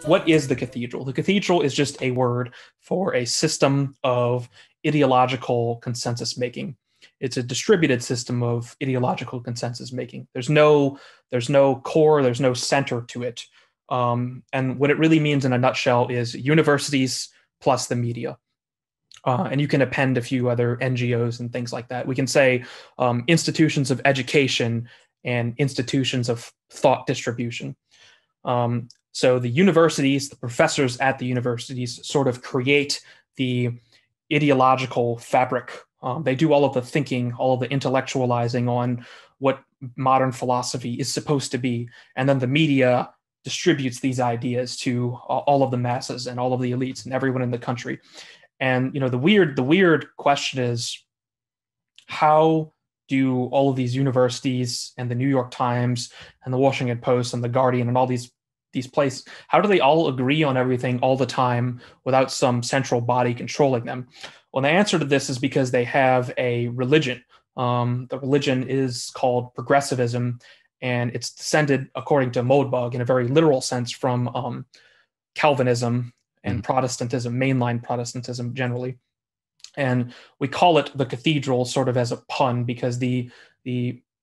What is the cathedral? The cathedral is just a word for a system of ideological consensus making. It's a distributed system of ideological consensus making. There's no core, there's no center to it. And what it really means in a nutshell is universities plus the media. And you can append a few other NGOs and things like that. We can say institutions of education and institutions of thought distribution. So the universities, the professors at the universities sort of create the ideological fabric. They do all of the thinking, all of the intellectualizing on what modern philosophy is supposed to be. And then the media distributes these ideas to all of the masses and all of the elites and everyone in the country. And the weird question is, how do all of these universities and the New York Times and the Washington Post and the Guardian and all these places, how do they all agree on everything all the time without some central body controlling them? Well, the answer to this is because they have a religion. The religion is called progressivism, and it's descended, according to Moldbug, in a very literal sense, from Calvinism and Protestantism, mainline Protestantism generally. And we call it the cathedral sort of as a pun because the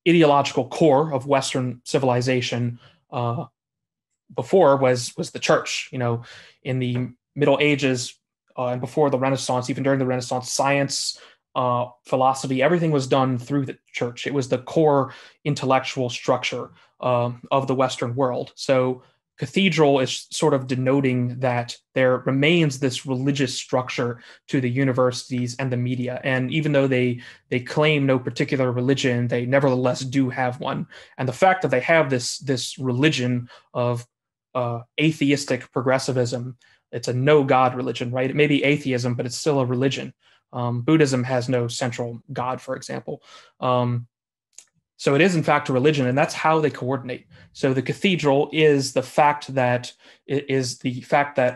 ideological core of Western civilization before was the church. In the Middle Ages and before the Renaissance, even during the Renaissance, science, philosophy, everything was done through the church. It was the core intellectual structure of the Western world. So cathedral is sort of denoting that there remains this religious structure to the universities and the media. And even though they claim no particular religion, they nevertheless do have one. And the fact that they have this religion of atheistic progressivism, it's a no God religion, right? It may be atheism, but it's still a religion. Buddhism has no central God, for example. So it is in fact a religion, and that's how they coordinate. So the cathedral is the fact that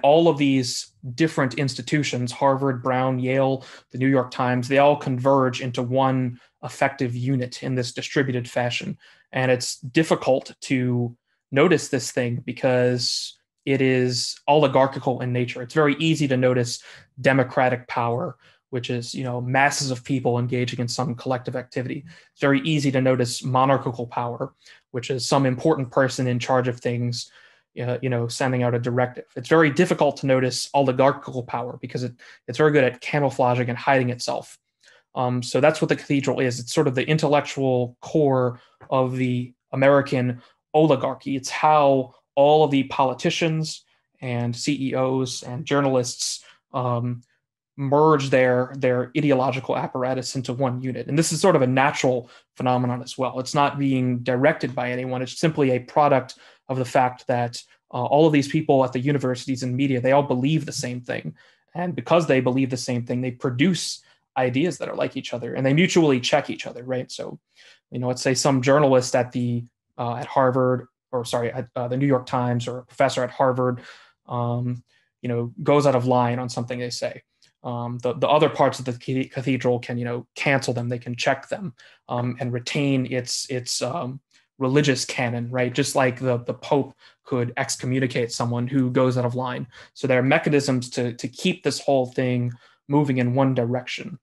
all of these different institutions, Harvard, Brown, Yale, the New York Times, they all converge into one effective unit in this distributed fashion. And it's difficult to notice this thing because it is oligarchical in nature. It's very easy to notice democratic power, which is, masses of people engaging in some collective activity. It's very easy to notice monarchical power, which is some important person in charge of things, sending out a directive. It's very difficult to notice oligarchical power because it's very good at camouflaging and hiding itself. So that's what the cathedral is. It's sort of the intellectual core of the American oligarchy. It's how all of the politicians and CEOs and journalists merge their ideological apparatus into one unit. And this is sort of a natural phenomenon as well. It's not being directed by anyone. It's simply a product of the fact that all of these people at the universities and media, they all believe the same thing. And because they believe the same thing, they produce ideas that are like each other and they mutually check each other, right? So, let's say some journalist at Harvard, or sorry, at the New York Times, or a professor at Harvard, goes out of line on something they say. The other parts of the cathedral can, cancel them. They can check them and retain its religious canon, right? Just like the Pope could excommunicate someone who goes out of line. So there are mechanisms to keep this whole thing moving in one direction.